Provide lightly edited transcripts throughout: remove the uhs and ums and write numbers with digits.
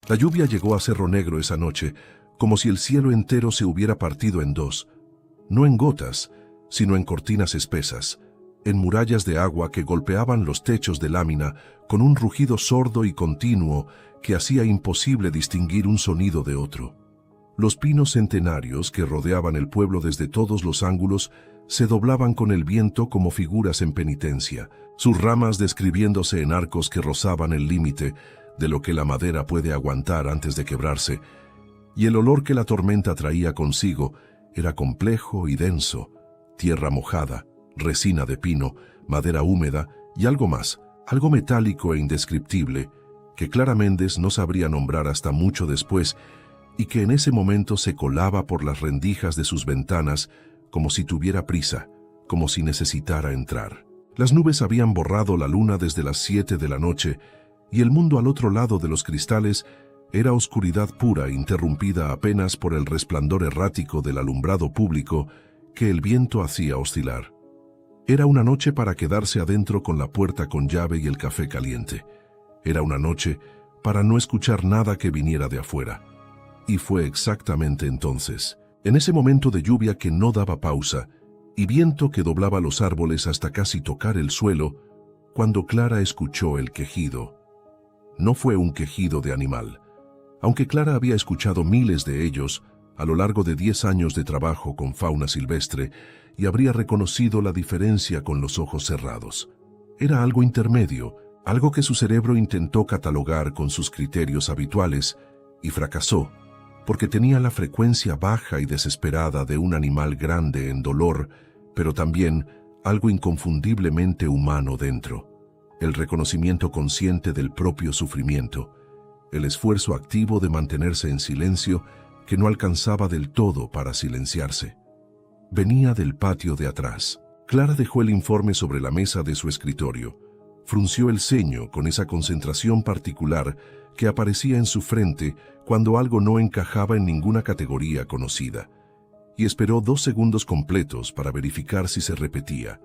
La lluvia llegó a Cerro Negro esa noche, como si el cielo entero se hubiera partido en dos, no en gotas, sino en cortinas espesas, en murallas de agua que golpeaban los techos de lámina con un rugido sordo y continuo que hacía imposible distinguir un sonido de otro. Los pinos centenarios que rodeaban el pueblo desde todos los ángulos se doblaban con el viento como figuras en penitencia, sus ramas describiéndose en arcos que rozaban el límite de lo que la madera puede aguantar antes de quebrarse, y el olor que la tormenta traía consigo era complejo y denso: tierra mojada, resina de pino, madera húmeda y algo más, algo metálico e indescriptible, que Clara Méndez no sabría nombrar hasta mucho después, y que en ese momento se colaba por las rendijas de sus ventanas como si tuviera prisa, como si necesitara entrar. Las nubes habían borrado la luna desde las 7 de la noche, y el mundo al otro lado de los cristales era oscuridad pura, interrumpida apenas por el resplandor errático del alumbrado público que el viento hacía oscilar. Era una noche para quedarse adentro con la puerta con llave y el café caliente. Era una noche para no escuchar nada que viniera de afuera. Y fue exactamente entonces, en ese momento de lluvia que no daba pausa, y viento que doblaba los árboles hasta casi tocar el suelo, cuando Clara escuchó el quejido. No fue un quejido de animal. Aunque Clara había escuchado miles de ellos a lo largo de 10 años de trabajo con fauna silvestre y habría reconocido la diferencia con los ojos cerrados. Era algo intermedio, algo que su cerebro intentó catalogar con sus criterios habituales y fracasó, porque tenía la frecuencia baja y desesperada de un animal grande en dolor, pero también algo inconfundiblemente humano dentro: el reconocimiento consciente del propio sufrimiento, el esfuerzo activo de mantenerse en silencio que no alcanzaba del todo para silenciarse. Venía del patio de atrás. Clara dejó el informe sobre la mesa de su escritorio, frunció el ceño con esa concentración particular que aparecía en su frente cuando algo no encajaba en ninguna categoría conocida, y esperó 2 segundos completos para verificar si se repetía.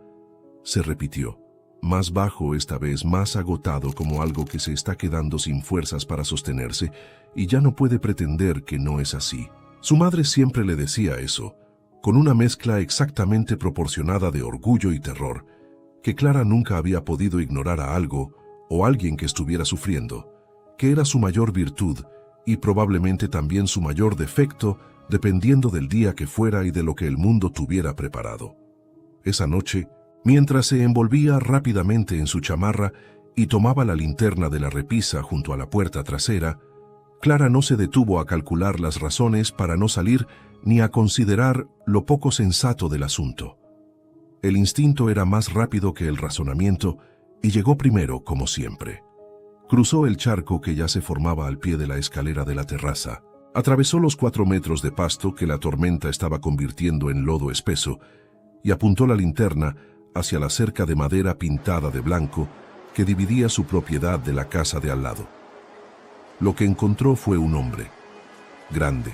Se repitió, más bajo esta vez, más agotado, como algo que se está quedando sin fuerzas para sostenerse y ya no puede pretender que no es así. Su madre siempre le decía eso, con una mezcla exactamente proporcionada de orgullo y terror, que Clara nunca había podido ignorar a algo o alguien que estuviera sufriendo, que era su mayor virtud y probablemente también su mayor defecto, dependiendo del día que fuera y de lo que el mundo tuviera preparado. Esa noche, mientras se envolvía rápidamente en su chamarra y tomaba la linterna de la repisa junto a la puerta trasera, Clara no se detuvo a calcular las razones para no salir ni a considerar lo poco sensato del asunto. El instinto era más rápido que el razonamiento y llegó primero, como siempre. Cruzó el charco que ya se formaba al pie de la escalera de la terraza, atravesó los 4 metros de pasto que la tormenta estaba convirtiendo en lodo espeso y apuntó la linterna hacia la cerca de madera pintada de blanco que dividía su propiedad de la casa de al lado. Lo que encontró fue un hombre, grande,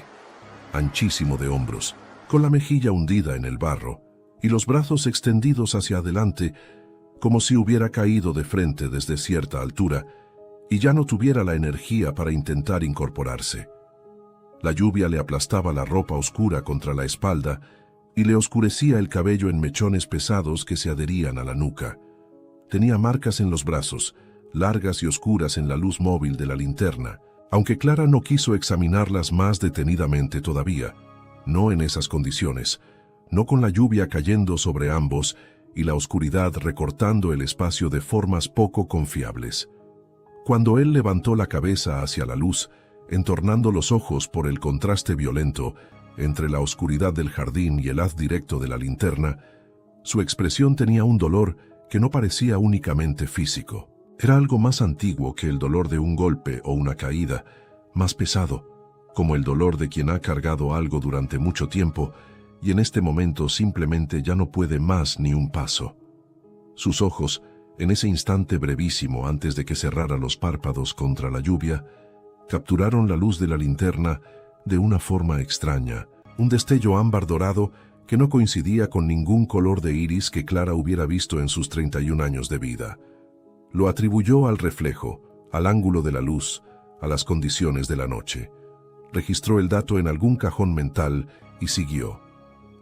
anchísimo de hombros, con la mejilla hundida en el barro y los brazos extendidos hacia adelante como si hubiera caído de frente desde cierta altura y ya no tuviera la energía para intentar incorporarse. La lluvia le aplastaba la ropa oscura contra la espalda y le oscurecía el cabello en mechones pesados que se adherían a la nuca. Tenía marcas en los brazos, largas y oscuras en la luz móvil de la linterna, aunque Clara no quiso examinarlas más detenidamente todavía, no en esas condiciones, no con la lluvia cayendo sobre ambos y la oscuridad recortando el espacio de formas poco confiables. Cuando él levantó la cabeza hacia la luz, entornando los ojos por el contraste violento entre la oscuridad del jardín y el haz directo de la linterna, su expresión tenía un dolor que no parecía únicamente físico. Era algo más antiguo que el dolor de un golpe o una caída, más pesado, como el dolor de quien ha cargado algo durante mucho tiempo y en este momento simplemente ya no puede más ni un paso. Sus ojos, en ese instante brevísimo antes de que cerrara los párpados contra la lluvia, capturaron la luz de la linterna de una forma extraña, un destello ámbar dorado que no coincidía con ningún color de iris que Clara hubiera visto en sus 31 años de vida. Lo atribuyó al reflejo, al ángulo de la luz, a las condiciones de la noche. Registró el dato en algún cajón mental y siguió.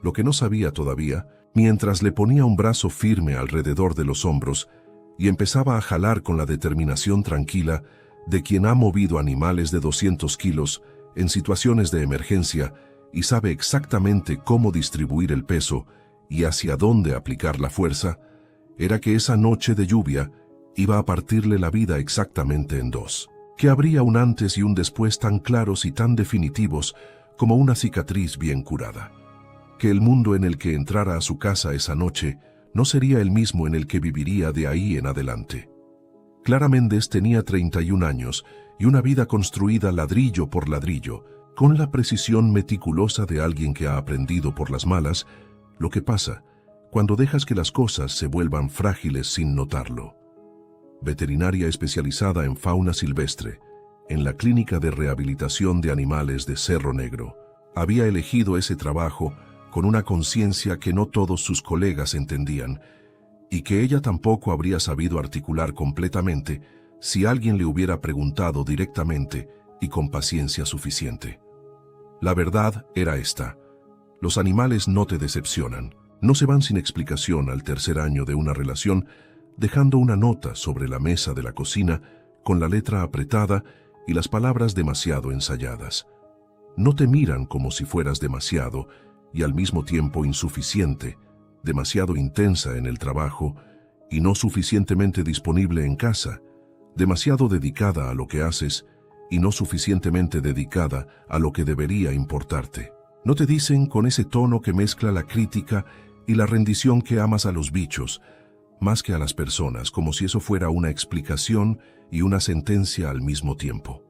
Lo que no sabía todavía, mientras le ponía un brazo firme alrededor de los hombros y empezaba a jalar con la determinación tranquila de quien ha movido animales de 200 kilos en situaciones de emergencia y sabe exactamente cómo distribuir el peso y hacia dónde aplicar la fuerza, era que esa noche de lluvia iba a partirle la vida exactamente en dos, que habría un antes y un después tan claros y tan definitivos como una cicatriz bien curada, que el mundo en el que entrara a su casa esa noche no sería el mismo en el que viviría de ahí en adelante. Clara Méndez tenía 31 años y una vida construida ladrillo por ladrillo, con la precisión meticulosa de alguien que ha aprendido por las malas lo que pasa cuando dejas que las cosas se vuelvan frágiles sin notarlo. Veterinaria especializada en fauna silvestre, en la Clínica de Rehabilitación de Animales de Cerro Negro, había elegido ese trabajo con una conciencia que no todos sus colegas entendían y que ella tampoco habría sabido articular completamente si alguien le hubiera preguntado directamente y con paciencia suficiente. La verdad era esta: los animales no te decepcionan, no se van sin explicación al tercer año de una relación, dejando una nota sobre la mesa de la cocina con la letra apretada y las palabras demasiado ensayadas. No te miran como si fueras demasiado y al mismo tiempo insuficiente, demasiado intensa en el trabajo y no suficientemente disponible en casa, demasiado dedicada a lo que haces y no suficientemente dedicada a lo que debería importarte. No te dicen con ese tono que mezcla la crítica y la rendición que amas a los bichos, más que a las personas, como si eso fuera una explicación y una sentencia al mismo tiempo.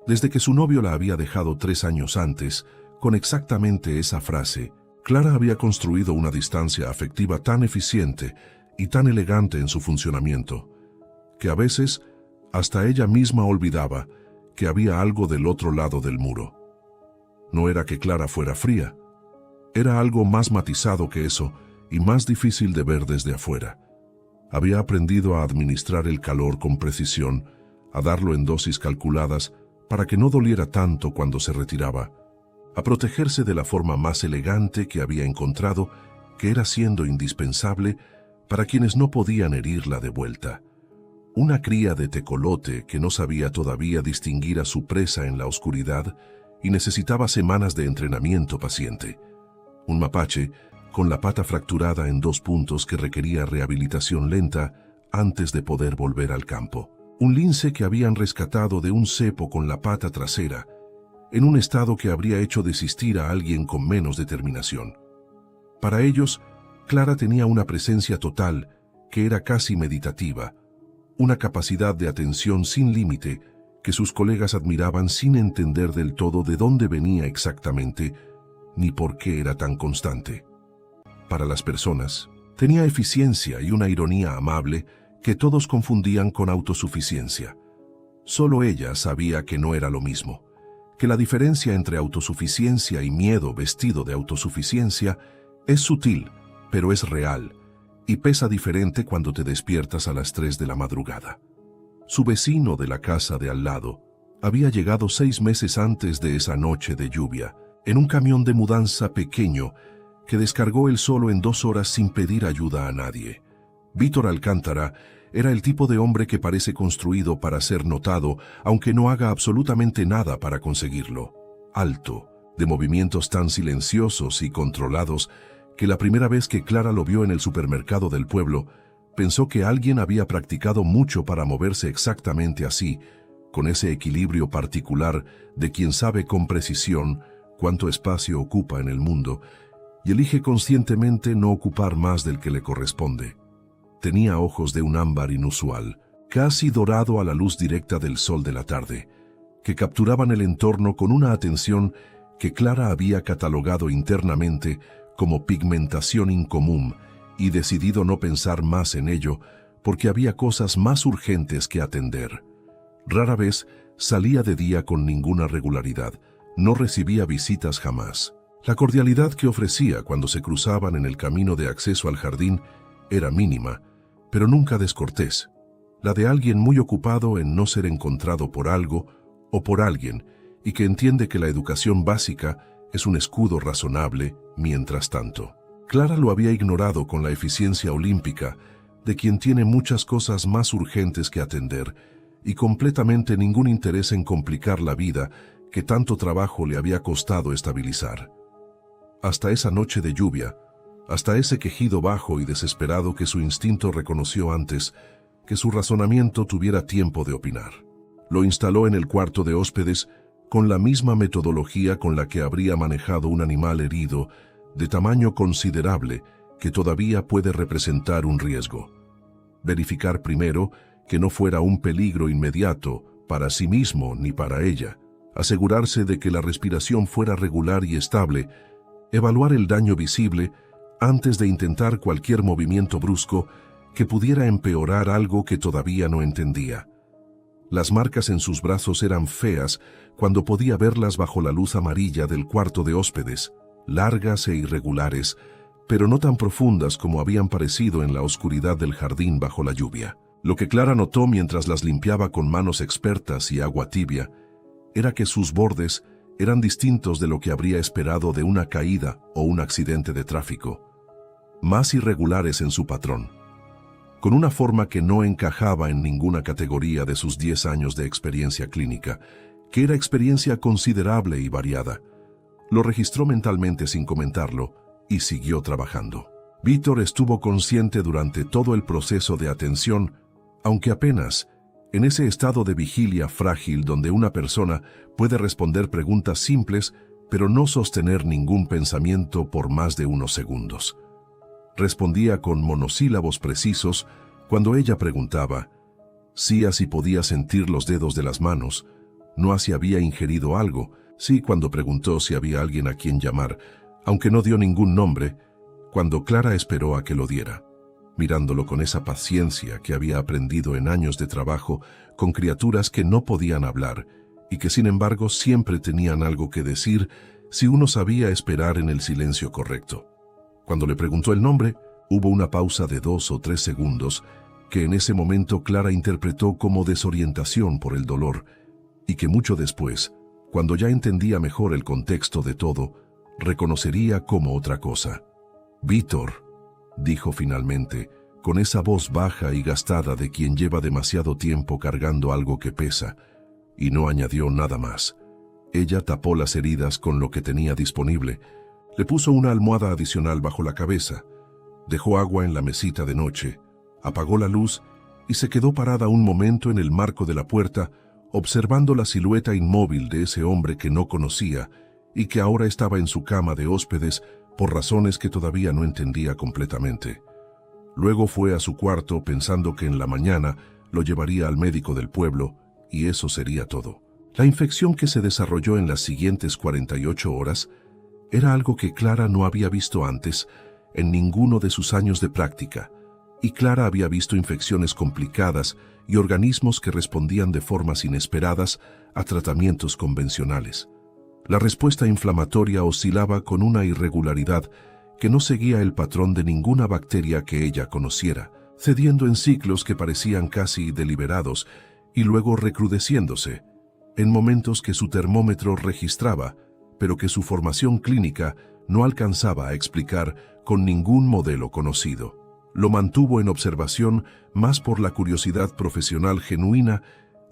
Desde que su novio la había dejado 3 años antes, con exactamente esa frase, Clara había construido una distancia afectiva tan eficiente y tan elegante en su funcionamiento, que a veces hasta ella misma olvidaba que había algo del otro lado del muro. No era que Clara fuera fría, era algo más matizado que eso y más difícil de ver desde afuera. Había aprendido a administrar el calor con precisión, a darlo en dosis calculadas para que no doliera tanto cuando se retiraba, a protegerse de la forma más elegante que había encontrado, que era siendo indispensable para quienes no podían herirla de vuelta. Una cría de tecolote que no sabía todavía distinguir a su presa en la oscuridad y necesitaba semanas de entrenamiento paciente. Un mapache con la pata fracturada en 2 puntos que requería rehabilitación lenta antes de poder volver al campo. Un lince que habían rescatado de un cepo con la pata trasera, en un estado que habría hecho desistir a alguien con menos determinación. Para ellos, Clara tenía una presencia total que era casi meditativa, una capacidad de atención sin límite que sus colegas admiraban sin entender del todo de dónde venía exactamente ni por qué era tan constante. Para las personas, tenía eficiencia y una ironía amable que todos confundían con autosuficiencia. Solo ella sabía que no era lo mismo, que la diferencia entre autosuficiencia y miedo vestido de autosuficiencia es sutil, pero es real, y pesa diferente cuando te despiertas a las 3 de la madrugada. Su vecino de la casa de al lado había llegado 6 meses antes de esa noche de lluvia, en un camión de mudanza pequeño que descargó él solo en 2 horas sin pedir ayuda a nadie. Víctor Alcántara era el tipo de hombre que parece construido para ser notado, aunque no haga absolutamente nada para conseguirlo. Alto, de movimientos tan silenciosos y controlados que la primera vez que Clara lo vio en el supermercado del pueblo, pensó que alguien había practicado mucho para moverse exactamente así, con ese equilibrio particular de quien sabe con precisión cuánto espacio ocupa en el mundo y elige conscientemente no ocupar más del que le corresponde. Tenía ojos de un ámbar inusual, casi dorado a la luz directa del sol de la tarde, que capturaban el entorno con una atención que Clara había catalogado internamente como pigmentación incomún y decidido no pensar más en ello porque había cosas más urgentes que atender. Rara vez salía de día con ninguna regularidad, no recibía visitas jamás. La cordialidad que ofrecía cuando se cruzaban en el camino de acceso al jardín era mínima, pero nunca descortés, la de alguien muy ocupado en no ser encontrado por algo o por alguien, y que entiende que la educación básica es un escudo razonable mientras tanto. Clara lo había ignorado con la eficiencia olímpica de quien tiene muchas cosas más urgentes que atender y completamente ningún interés en complicar la vida que tanto trabajo le había costado estabilizar. Hasta esa noche de lluvia, hasta ese quejido bajo y desesperado que su instinto reconoció antes que su razonamiento tuviera tiempo de opinar. Lo instaló en el cuarto de hóspedes con la misma metodología con la que habría manejado un animal herido de tamaño considerable que todavía puede representar un riesgo. Verificar primero que no fuera un peligro inmediato para sí mismo ni para ella. Asegurarse de que la respiración fuera regular y estable. Evaluar el daño visible antes de intentar cualquier movimiento brusco que pudiera empeorar algo que todavía no entendía. Las marcas en sus brazos eran feas cuando podía verlas bajo la luz amarilla del cuarto de hóspedes, largas e irregulares, pero no tan profundas como habían parecido en la oscuridad del jardín bajo la lluvia. Lo que Clara notó mientras las limpiaba con manos expertas y agua tibia era que sus bordes eran distintos de lo que habría esperado de una caída o un accidente de tráfico, más irregulares en su patrón, con una forma que no encajaba en ninguna categoría de sus 10 años de experiencia clínica, que era experiencia considerable y variada. Lo registró mentalmente sin comentarlo y siguió trabajando. Víctor estuvo consciente durante todo el proceso de atención, aunque apenas, en ese estado de vigilia frágil donde una persona puede responder preguntas simples, pero no sostener ningún pensamiento por más de unos segundos. Respondía con monosílabos precisos cuando ella preguntaba, sí a si podía sentir los dedos de las manos, no a si había ingerido algo, sí cuando preguntó si había alguien a quien llamar, aunque no dio ningún nombre, cuando Clara esperó a que lo diera, mirándolo con esa paciencia que había aprendido en años de trabajo con criaturas que no podían hablar y que sin embargo siempre tenían algo que decir si uno sabía esperar en el silencio correcto. Cuando le preguntó el nombre, hubo una pausa de 2 o 3 segundos que en ese momento Clara interpretó como desorientación por el dolor y que mucho después, cuando ya entendía mejor el contexto de todo, reconocería como otra cosa. «Víctor», dijo finalmente, con esa voz baja y gastada de quien lleva demasiado tiempo cargando algo que pesa, y no añadió nada más. Ella tapó las heridas con lo que tenía disponible, le puso una almohada adicional bajo la cabeza, dejó agua en la mesita de noche, apagó la luz y se quedó parada un momento en el marco de la puerta, observando la silueta inmóvil de ese hombre que no conocía y que ahora estaba en su cama de hóspedes por razones que todavía no entendía completamente. Luego fue a su cuarto pensando que en la mañana lo llevaría al médico del pueblo y eso sería todo. La infección que se desarrolló en las siguientes 48 horas era algo que Clara no había visto antes en ninguno de sus años de práctica, y Clara había visto infecciones complicadas y organismos que respondían de formas inesperadas a tratamientos convencionales. La respuesta inflamatoria oscilaba con una irregularidad que no seguía el patrón de ninguna bacteria que ella conociera, cediendo en ciclos que parecían casi deliberados y luego recrudeciéndose, en momentos que su termómetro registraba, pero que su formación clínica no alcanzaba a explicar con ningún modelo conocido. Lo mantuvo en observación más por la curiosidad profesional genuina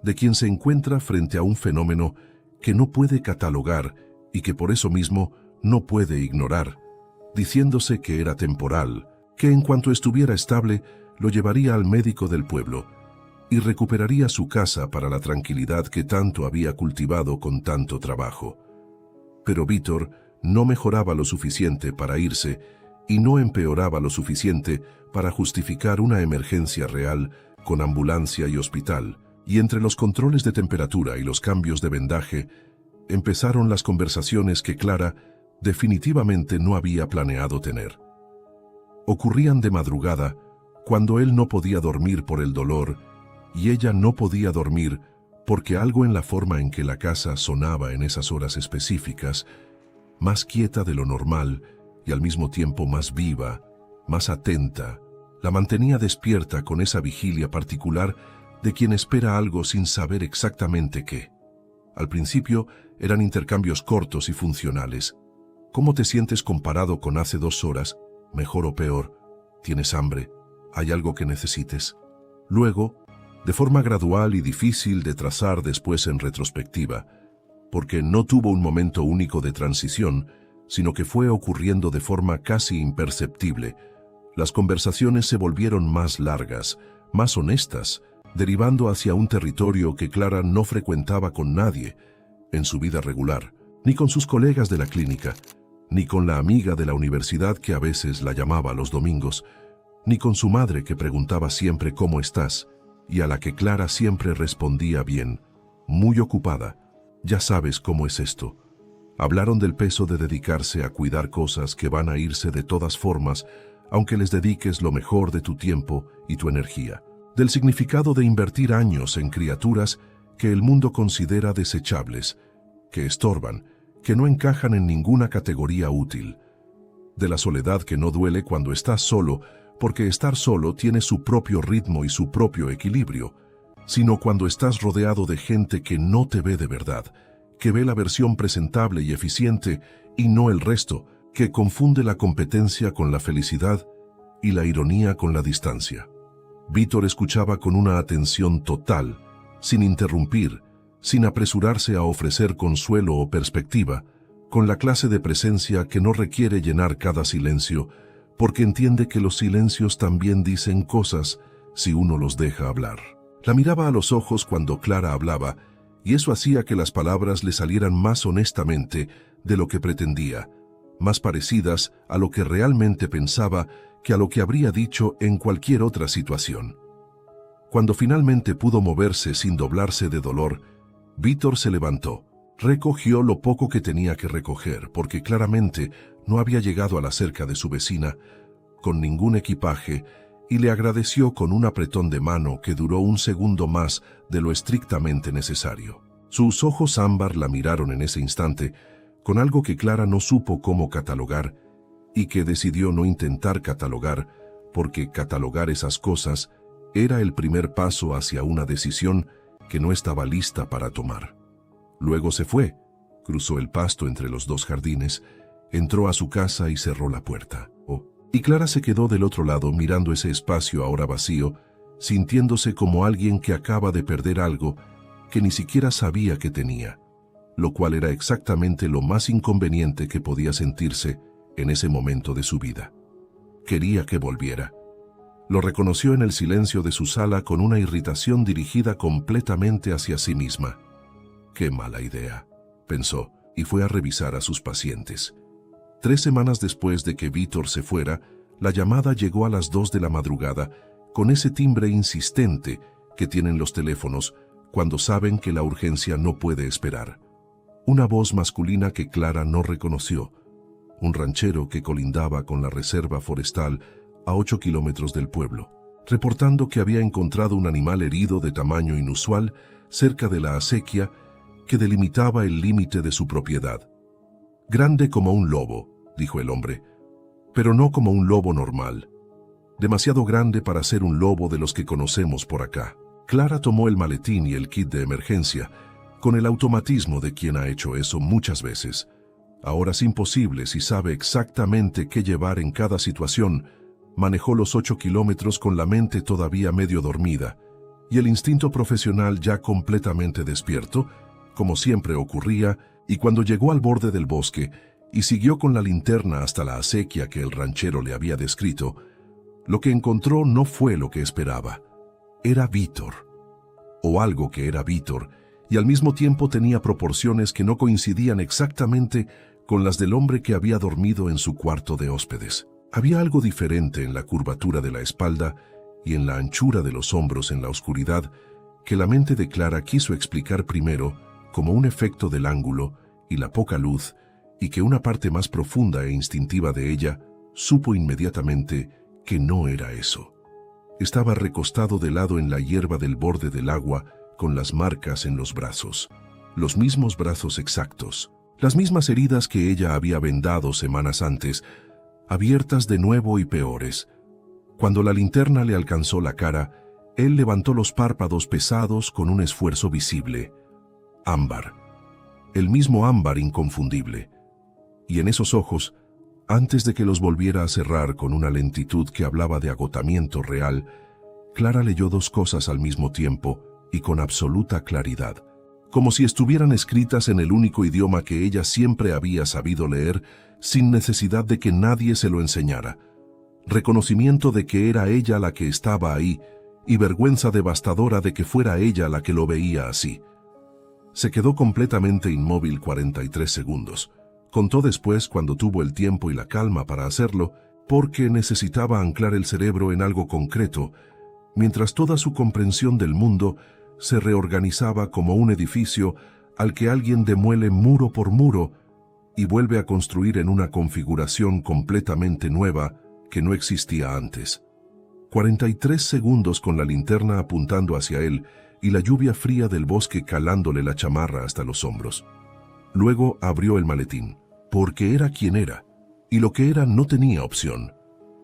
de quien se encuentra frente a un fenómeno que no puede catalogar y que por eso mismo no puede ignorar, diciéndose que era temporal, que en cuanto estuviera estable lo llevaría al médico del pueblo y recuperaría su casa para la tranquilidad que tanto había cultivado con tanto trabajo. Pero Víctor no mejoraba lo suficiente para irse y no empeoraba lo suficiente para justificar una emergencia real con ambulancia y hospital, y entre los controles de temperatura y los cambios de vendaje, empezaron las conversaciones que Clara definitivamente no había planeado tener. Ocurrían de madrugada, cuando él no podía dormir por el dolor, y ella no podía dormir porque algo en la forma en que la casa sonaba en esas horas específicas, más quieta de lo normal y al mismo tiempo más viva, más atenta, la mantenía despierta con esa vigilia particular de quien espera algo sin saber exactamente qué. Al principio eran intercambios cortos y funcionales. ¿Cómo te sientes comparado con hace 2 horas? ¿Mejor o peor? ¿Tienes hambre? ¿Hay algo que necesites? Luego, de forma gradual y difícil de trazar después en retrospectiva, porque no tuvo un momento único de transición, sino que fue ocurriendo de forma casi imperceptible, las conversaciones se volvieron más largas, más honestas, derivando hacia un territorio que Clara no frecuentaba con nadie en su vida regular, ni con sus colegas de la clínica, ni con la amiga de la universidad que a veces la llamaba los domingos, ni con su madre que preguntaba siempre ¿cómo estás? Y a la que Clara siempre respondía bien, muy ocupada. Ya sabes cómo es esto. Hablaron del peso de dedicarse a cuidar cosas que van a irse de todas formas, aunque les dediques lo mejor de tu tiempo y tu energía. Del significado de invertir años en criaturas que el mundo considera desechables, que estorban, que no encajan en ninguna categoría útil. De la soledad que no duele cuando estás solo, porque estar solo tiene su propio ritmo y su propio equilibrio, sino cuando estás rodeado de gente que no te ve de verdad, que ve la versión presentable y eficiente y no el resto, que confunde la competencia con la felicidad y la ironía con la distancia. Víctor escuchaba con una atención total, sin interrumpir, sin apresurarse a ofrecer consuelo o perspectiva, con la clase de presencia que no requiere llenar cada silencio, porque entiende que los silencios también dicen cosas si uno los deja hablar. La miraba a los ojos cuando Clara hablaba, y eso hacía que las palabras le salieran más honestamente de lo que pretendía, más parecidas a lo que realmente pensaba que a lo que habría dicho en cualquier otra situación. Cuando finalmente pudo moverse sin doblarse de dolor, Víctor se levantó, recogió lo poco que tenía que recoger, porque claramente no había llegado a la cerca de su vecina con ningún equipaje, y le agradeció con un apretón de mano que duró un segundo más de lo estrictamente necesario. Sus ojos ámbar la miraron en ese instante, con algo que Clara no supo cómo catalogar, y que decidió no intentar catalogar, porque catalogar esas cosas era el primer paso hacia una decisión que no estaba lista para tomar. Luego se fue, cruzó el pasto entre los 2 jardines, entró a su casa y cerró la puerta. Y Clara se quedó del otro lado mirando ese espacio ahora vacío, sintiéndose como alguien que acaba de perder algo que ni siquiera sabía que tenía, lo cual era exactamente lo más inconveniente que podía sentirse en ese momento de su vida. Quería que volviera. Lo reconoció en el silencio de su sala con una irritación dirigida completamente hacia sí misma. «Qué mala idea», pensó, y fue a revisar a sus pacientes. 3 semanas después de que Víctor se fuera, la llamada llegó a las 2 de la madrugada, con ese timbre insistente que tienen los teléfonos cuando saben que la urgencia no puede esperar. Una voz masculina que Clara no reconoció, un ranchero que colindaba con la reserva forestal a 8 kilómetros del pueblo, reportando que había encontrado un animal herido de tamaño inusual cerca de la acequia que delimitaba el límite de su propiedad. «Grande como un lobo», dijo el hombre, «pero no como un lobo normal. Demasiado grande para ser un lobo de los que conocemos por acá». Clara tomó el maletín y el kit de emergencia, con el automatismo de quien ha hecho eso muchas veces. A horas imposibles y sabe exactamente qué llevar en cada situación, manejó los 8 kilómetros con la mente todavía medio dormida, y el instinto profesional ya completamente despierto, como siempre ocurría, y cuando llegó al borde del bosque y siguió con la linterna hasta la acequia que el ranchero le había descrito, lo que encontró no fue lo que esperaba. Era Víctor, o algo que era Víctor, y al mismo tiempo tenía proporciones que no coincidían exactamente con las del hombre que había dormido en su cuarto de hóspedes. Había algo diferente en la curvatura de la espalda y en la anchura de los hombros en la oscuridad que la mente de Clara quiso explicar primero como un efecto del ángulo y la poca luz, y que una parte más profunda e instintiva de ella supo inmediatamente que no era eso. Estaba recostado de lado en la hierba del borde del agua, con las marcas en los brazos, los mismos brazos exactos, las mismas heridas que ella había vendado semanas antes, abiertas de nuevo y peores. Cuando la linterna le alcanzó la cara, él levantó los párpados pesados con un esfuerzo visible. Ámbar, el mismo ámbar inconfundible. Y en esos ojos, antes de que los volviera a cerrar con una lentitud que hablaba de agotamiento real, Clara leyó dos cosas al mismo tiempo y con absoluta claridad, como si estuvieran escritas en el único idioma que ella siempre había sabido leer sin necesidad de que nadie se lo enseñara. Reconocimiento de que era ella la que estaba ahí y vergüenza devastadora de que fuera ella la que lo veía así. Se quedó completamente inmóvil 43 segundos. Contó después cuando tuvo el tiempo y la calma para hacerlo, porque necesitaba anclar el cerebro en algo concreto, mientras toda su comprensión del mundo se reorganizaba como un edificio al que alguien demuele muro por muro y vuelve a construir en una configuración completamente nueva que no existía antes. 43 segundos con la linterna apuntando hacia él y la lluvia fría del bosque calándole la chamarra hasta los hombros. Luego abrió el maletín, porque era quien era, y lo que era no tenía opción.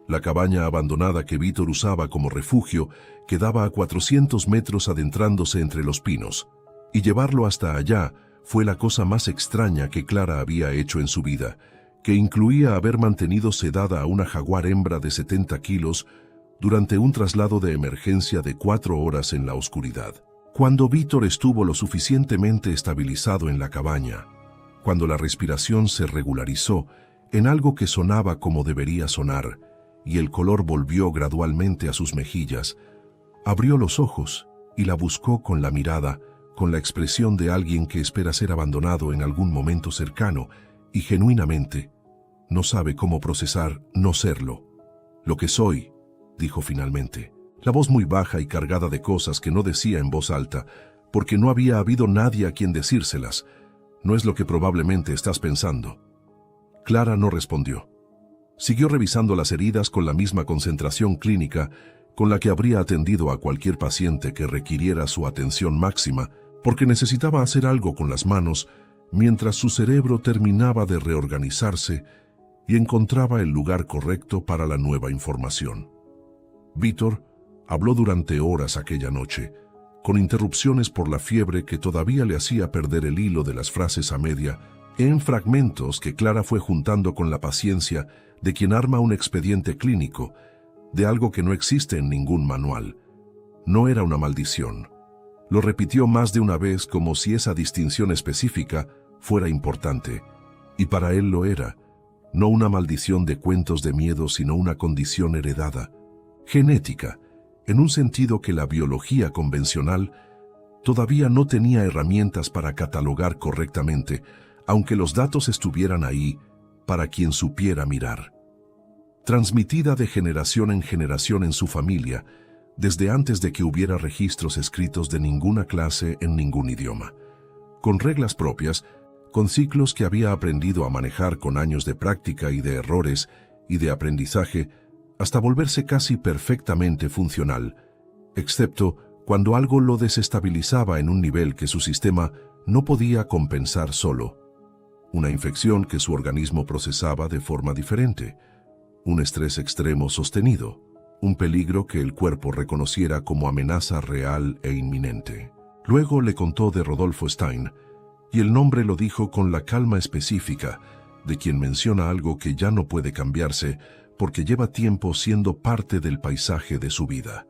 La cabaña abandonada que Vítor usaba como refugio quedaba a 400 metros adentrándose entre los pinos, y llevarlo hasta allá fue la cosa más extraña que Clara había hecho en su vida, que incluía haber mantenido sedada a una jaguar hembra de 70 kilos durante un traslado de emergencia de 4 horas en la oscuridad. Cuando Vítor estuvo lo suficientemente estabilizado en la cabaña, cuando la respiración se regularizó en algo que sonaba como debería sonar, y el color volvió gradualmente a sus mejillas, abrió los ojos y la buscó con la mirada, con la expresión de alguien que espera ser abandonado en algún momento cercano y genuinamente no sabe cómo procesar no serlo. «Lo que soy», dijo finalmente, la voz muy baja y cargada de cosas que no decía en voz alta, porque no había habido nadie a quien decírselas. «No es lo que probablemente estás pensando». Clara no respondió. Siguió revisando las heridas con la misma concentración clínica con la que habría atendido a cualquier paciente que requiriera su atención máxima, porque necesitaba hacer algo con las manos mientras su cerebro terminaba de reorganizarse y encontraba el lugar correcto para la nueva información. Vítor habló durante horas aquella noche, con interrupciones por la fiebre que todavía le hacía perder el hilo de las frases a media, en fragmentos que Clara fue juntando con la paciencia de quien arma un expediente clínico, de algo que no existe en ningún manual. No era una maldición. Lo repitió más de una vez como si esa distinción específica fuera importante, y para él lo era. No una maldición de cuentos de miedo, sino una condición heredada, genética, en un sentido que la biología convencional todavía no tenía herramientas para catalogar correctamente, aunque los datos estuvieran ahí para quien supiera mirar. Transmitida de generación en generación en su familia, desde antes de que hubiera registros escritos de ninguna clase en ningún idioma, con reglas propias, con ciclos que había aprendido a manejar con años de práctica y de errores y de aprendizaje, hasta volverse casi perfectamente funcional, excepto cuando algo lo desestabilizaba en un nivel que su sistema no podía compensar solo. Una infección que su organismo procesaba de forma diferente, un estrés extremo sostenido, un peligro que el cuerpo reconociera como amenaza real e inminente. Luego le contó de Rodolfo Stein, y el nombre lo dijo con la calma específica de quien menciona algo que ya no puede cambiarse porque lleva tiempo siendo parte del paisaje de su vida.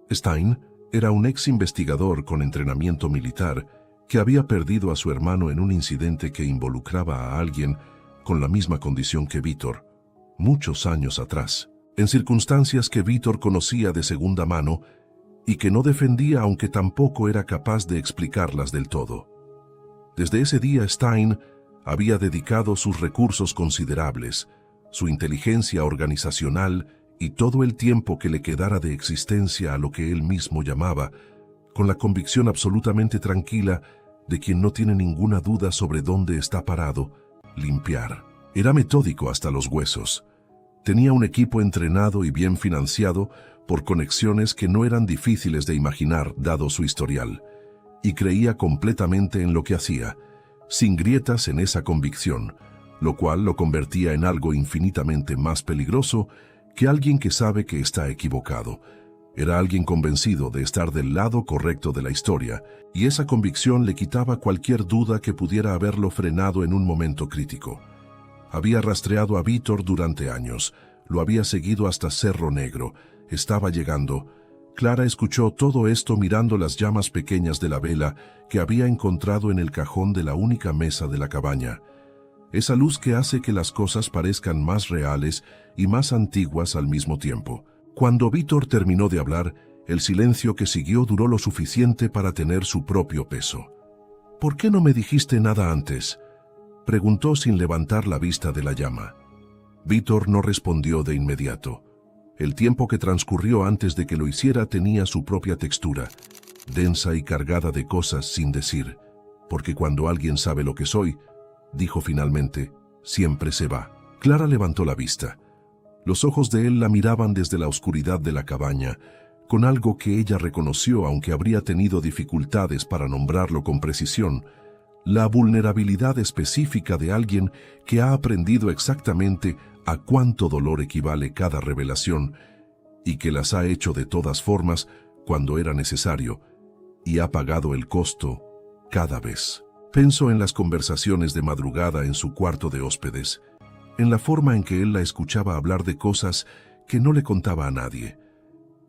Stein era un ex investigador con entrenamiento militar que había perdido a su hermano en un incidente que involucraba a alguien con la misma condición que Vítor, muchos años atrás, en circunstancias que Vítor conocía de segunda mano y que no defendía, aunque tampoco era capaz de explicarlas del todo. Desde ese día Stein había dedicado sus recursos considerables, su inteligencia organizacional y todo el tiempo que le quedara de existencia a lo que él mismo llamaba, con la convicción absolutamente tranquila de quien no tiene ninguna duda sobre dónde está parado, limpiar. Era metódico hasta los huesos. Tenía un equipo entrenado y bien financiado por conexiones que no eran difíciles de imaginar dado su historial, y creía completamente en lo que hacía, sin grietas en esa convicción, lo cual lo convertía en algo infinitamente más peligroso que alguien que sabe que está equivocado, Era alguien convencido de estar del lado correcto de la historia, y esa convicción le quitaba cualquier duda que pudiera haberlo frenado en un momento crítico. Había rastreado a Vítor durante años, lo había seguido hasta Cerro Negro, estaba llegando. Clara escuchó todo esto mirando las llamas pequeñas de la vela que había encontrado en el cajón de la única mesa de la cabaña. Esa luz que hace que las cosas parezcan más reales y más antiguas al mismo tiempo. Cuando Vítor terminó de hablar, el silencio que siguió duró lo suficiente para tener su propio peso. «¿Por qué no me dijiste nada antes?», preguntó sin levantar la vista de la llama. Vítor no respondió de inmediato. El tiempo que transcurrió antes de que lo hiciera tenía su propia textura, densa y cargada de cosas sin decir, porque cuando alguien sabe lo que soy, dijo finalmente, siempre se va. Clara levantó la vista. Los ojos de él la miraban desde la oscuridad de la cabaña, con algo que ella reconoció aunque habría tenido dificultades para nombrarlo con precisión, la vulnerabilidad específica de alguien que ha aprendido exactamente a cuánto dolor equivale cada revelación y que las ha hecho de todas formas cuando era necesario y ha pagado el costo cada vez. Pensó en las conversaciones de madrugada en su cuarto de hóspedes, en la forma en que él la escuchaba hablar de cosas que no le contaba a nadie,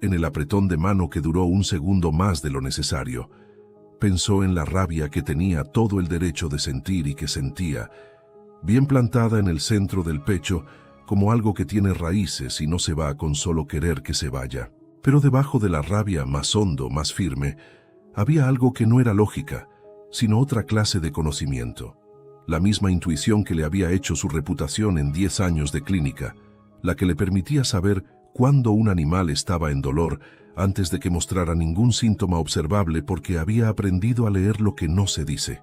en el apretón de mano que duró un segundo más de lo necesario. Pensó en la rabia que tenía todo el derecho de sentir y que sentía, bien plantada en el centro del pecho, como algo que tiene raíces y no se va con solo querer que se vaya. Pero debajo de la rabia más hondo, más firme, había algo que no era lógica, sino otra clase de conocimiento. La misma intuición que le había hecho su reputación en 10 años de clínica, la que le permitía saber cuándo un animal estaba en dolor antes de que mostrara ningún síntoma observable porque había aprendido a leer lo que no se dice.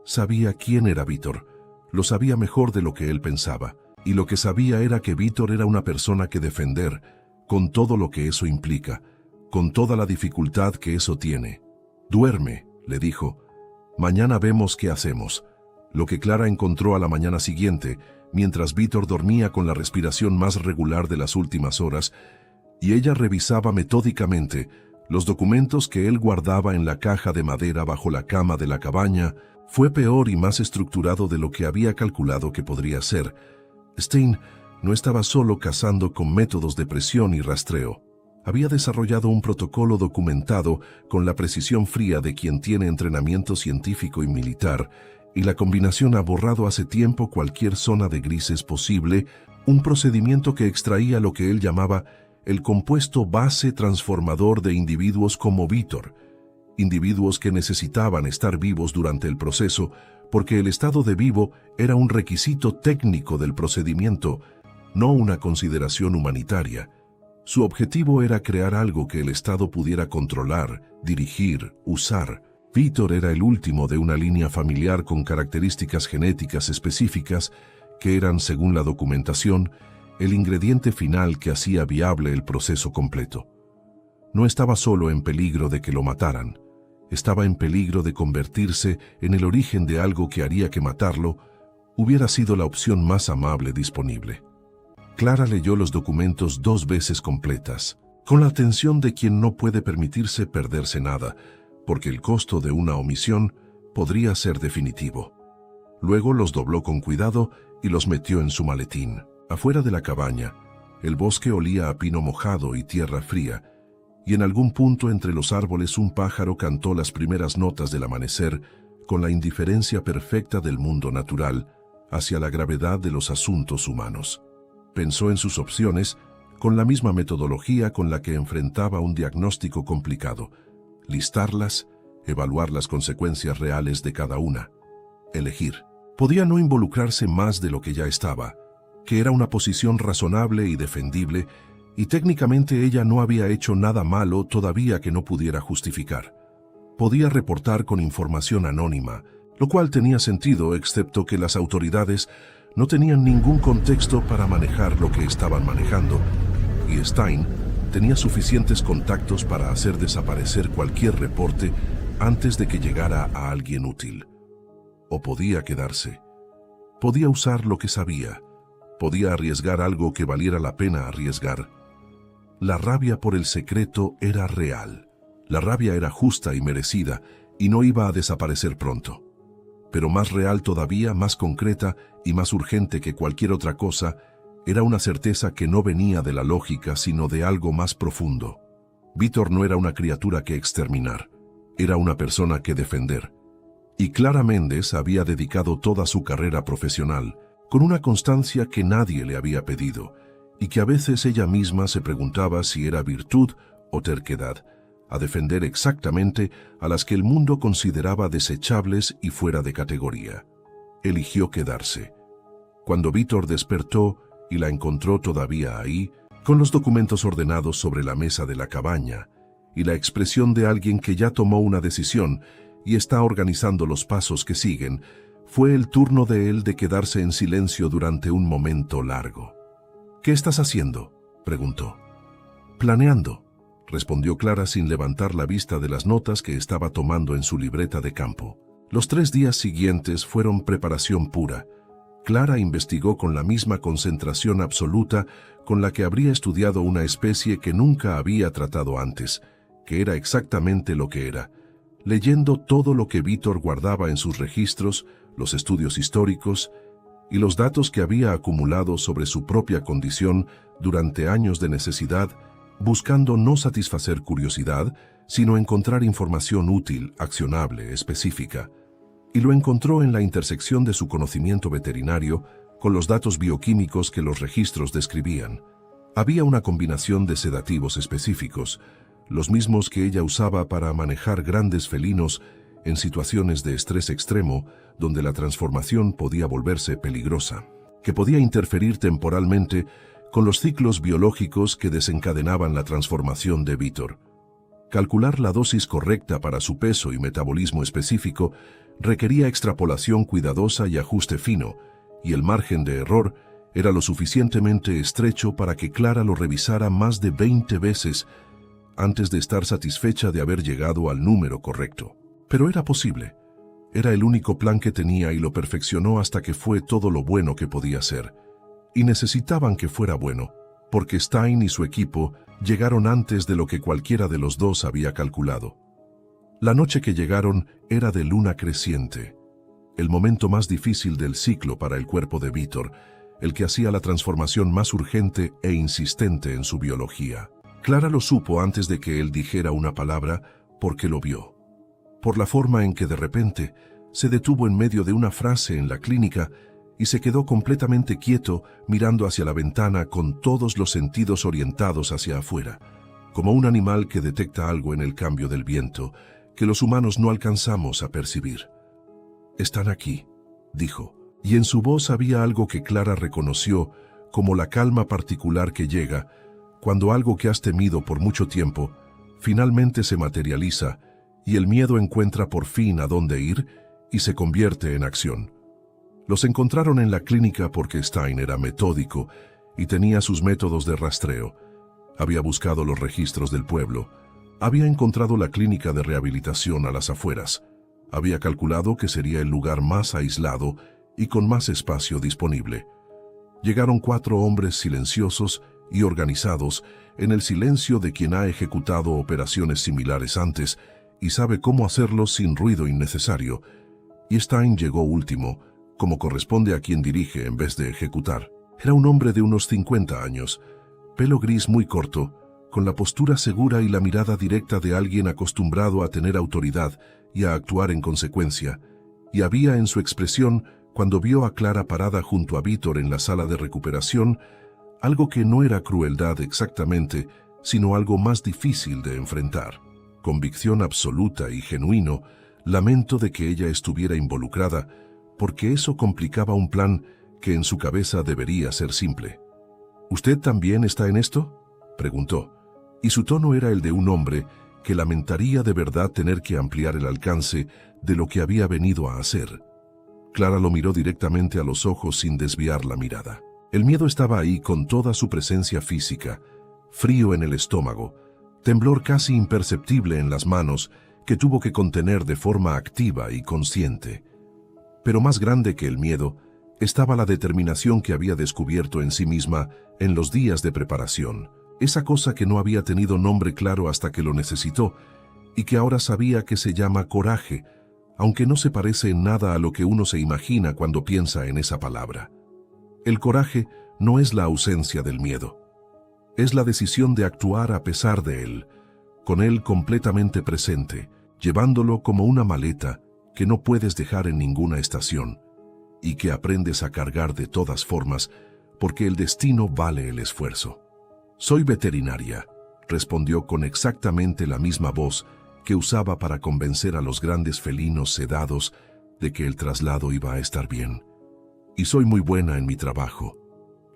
Sabía quién era Vítor, lo sabía mejor de lo que él pensaba, y lo que sabía era que Vítor era una persona que defender, con todo lo que eso implica, con toda la dificultad que eso tiene. «Duerme», le dijo. «Mañana vemos qué hacemos». Lo que Clara encontró a la mañana siguiente, mientras Vítor dormía con la respiración más regular de las últimas horas, y ella revisaba metódicamente los documentos que él guardaba en la caja de madera bajo la cama de la cabaña, fue peor y más estructurado de lo que había calculado que podría ser. Stein no estaba solo cazando con métodos de presión y rastreo. Había desarrollado un protocolo documentado con la precisión fría de quien tiene entrenamiento científico y militar, y la combinación ha borrado hace tiempo cualquier zona de grises posible, un procedimiento que extraía lo que él llamaba el compuesto base transformador de individuos como Vítor, individuos que necesitaban estar vivos durante el proceso, porque el estado de vivo era un requisito técnico del procedimiento, no una consideración humanitaria. Su objetivo era crear algo que el Estado pudiera controlar, dirigir, usar. Vítor era el último de una línea familiar con características genéticas específicas que eran, según la documentación, el ingrediente final que hacía viable el proceso completo. No estaba solo en peligro de que lo mataran, estaba en peligro de convertirse en el origen de algo que haría que matarlo hubiera sido la opción más amable disponible. Clara leyó los documentos 2 veces completas, con la atención de quien no puede permitirse perderse nada, porque el costo de una omisión podría ser definitivo. Luego los dobló con cuidado y los metió en su maletín. Afuera de la cabaña, el bosque olía a pino mojado y tierra fría, y en algún punto entre los árboles un pájaro cantó las primeras notas del amanecer con la indiferencia perfecta del mundo natural hacia la gravedad de los asuntos humanos. Pensó en sus opciones con la misma metodología con la que enfrentaba un diagnóstico complicado: listarlas, evaluar las consecuencias reales de cada una, elegir. Podía no involucrarse más de lo que ya estaba, que era una posición razonable y defendible, y técnicamente ella no había hecho nada malo todavía que no pudiera justificar. Podía reportar con información anónima, lo cual tenía sentido excepto que las autoridades no tenían ningún contexto para manejar lo que estaban manejando, y Stein tenía suficientes contactos para hacer desaparecer cualquier reporte antes de que llegara a alguien útil. O podía quedarse. Podía usar lo que sabía. Podía arriesgar algo que valiera la pena arriesgar. La rabia por el secreto era real. La rabia era justa y merecida, y no iba a desaparecer pronto. Pero más real todavía, más concreta y más urgente que cualquier otra cosa, era una certeza que no venía de la lógica, sino de algo más profundo. Vítor no era una criatura que exterminar, era una persona que defender. Y Clara Méndez había dedicado toda su carrera profesional, con una constancia que nadie le había pedido, y que a veces ella misma se preguntaba si era virtud o terquedad, a defender exactamente a las que el mundo consideraba desechables y fuera de categoría. Eligió quedarse. Cuando Vítor despertó y la encontró todavía ahí, con los documentos ordenados sobre la mesa de la cabaña, y la expresión de alguien que ya tomó una decisión y está organizando los pasos que siguen, fue el turno de él de quedarse en silencio durante un momento largo. «¿Qué estás haciendo?», preguntó. «Planeando», respondió Clara sin levantar la vista de las notas que estaba tomando en su libreta de campo. Los 3 días siguientes fueron preparación pura. Clara investigó con la misma concentración absoluta con la que habría estudiado una especie que nunca había tratado antes, que era exactamente lo que era, leyendo todo lo que Vítor guardaba en sus registros, los estudios históricos y los datos que había acumulado sobre su propia condición durante años de necesidad, buscando no satisfacer curiosidad, sino encontrar información útil, accionable, específica. Y lo encontró en la intersección de su conocimiento veterinario con los datos bioquímicos que los registros describían. Había una combinación de sedativos específicos, los mismos que ella usaba para manejar grandes felinos en situaciones de estrés extremo, donde la transformación podía volverse peligrosa, que podía interferir temporalmente con los ciclos biológicos que desencadenaban la transformación de Vítor. Calcular la dosis correcta para su peso y metabolismo específico requería extrapolación cuidadosa y ajuste fino, y el margen de error era lo suficientemente estrecho para que Clara lo revisara más de 20 veces antes de estar satisfecha de haber llegado al número correcto. Pero era posible. Era el único plan que tenía y lo perfeccionó hasta que fue todo lo bueno que podía ser. Y necesitaban que fuera bueno, porque Stein y su equipo llegaron antes de lo que cualquiera de los dos había calculado. La noche que llegaron era de luna creciente, el momento más difícil del ciclo para el cuerpo de Vítor, el que hacía la transformación más urgente e insistente en su biología. Clara lo supo antes de que él dijera una palabra porque lo vio. Por la forma en que de repente se detuvo en medio de una frase en la clínica y se quedó completamente quieto mirando hacia la ventana con todos los sentidos orientados hacia afuera, como un animal que detecta algo en el cambio del viento que los humanos no alcanzamos a percibir. «Están aquí», dijo, y en su voz había algo que Clara reconoció como la calma particular que llega cuando algo que has temido por mucho tiempo finalmente se materializa y el miedo encuentra por fin a dónde ir y se convierte en acción. Los encontraron en la clínica porque Stein era metódico y tenía sus métodos de rastreo. Había buscado los registros del pueblo. Había encontrado la clínica de rehabilitación a las afueras. Había calculado que sería el lugar más aislado y con más espacio disponible. Llegaron 4 hombres silenciosos y organizados en el silencio de quien ha ejecutado operaciones similares antes y sabe cómo hacerlo sin ruido innecesario. Y Stein llegó último, como corresponde a quien dirige en vez de ejecutar. Era un hombre de unos 50 años, pelo gris muy corto, con la postura segura y la mirada directa de alguien acostumbrado a tener autoridad y a actuar en consecuencia, y había en su expresión, cuando vio a Clara parada junto a Vítor en la sala de recuperación, algo que no era crueldad exactamente, sino algo más difícil de enfrentar. Convicción absoluta y genuino, lamento de que ella estuviera involucrada, porque eso complicaba un plan que en su cabeza debería ser simple. «¿Usted también está en esto?», preguntó, y su tono era el de un hombre que lamentaría de verdad tener que ampliar el alcance de lo que había venido a hacer. Clara lo miró directamente a los ojos sin desviar la mirada. El miedo estaba ahí con toda su presencia física, frío en el estómago, temblor casi imperceptible en las manos que tuvo que contener de forma activa y consciente. Pero más grande que el miedo estaba la determinación que había descubierto en sí misma en los días de preparación. esa cosa que no había tenido nombre claro hasta que lo necesitó, y que ahora sabía que se llama coraje, aunque no se parece en nada a lo que uno se imagina cuando piensa en esa palabra. El coraje no es la ausencia del miedo. Es la decisión de actuar a pesar de él, con él completamente presente, llevándolo como una maleta que no puedes dejar en ninguna estación, y que aprendes a cargar de todas formas porque el destino vale el esfuerzo. «Soy veterinaria», respondió con exactamente la misma voz que usaba para convencer a los grandes felinos sedados de que el traslado iba a estar bien. «Y soy muy buena en mi trabajo».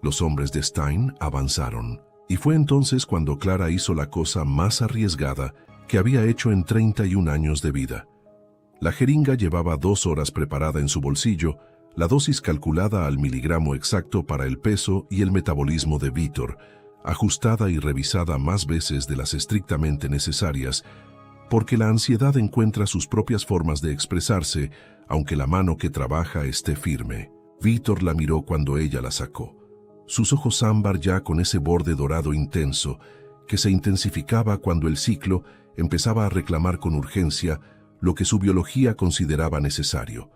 Los hombres de Stein avanzaron, y fue entonces cuando Clara hizo la cosa más arriesgada que había hecho en 31 años de vida. La jeringa llevaba 2 horas preparada en su bolsillo, la dosis calculada al miligramo exacto para el peso y el metabolismo de Vítor, ajustada y revisada más veces de las estrictamente necesarias, porque la ansiedad encuentra sus propias formas de expresarse, aunque la mano que trabaja esté firme. Vítor la miró cuando ella la sacó. Sus ojos ámbar ya con ese borde dorado intenso, que se intensificaba cuando el ciclo empezaba a reclamar con urgencia lo que su biología consideraba necesario,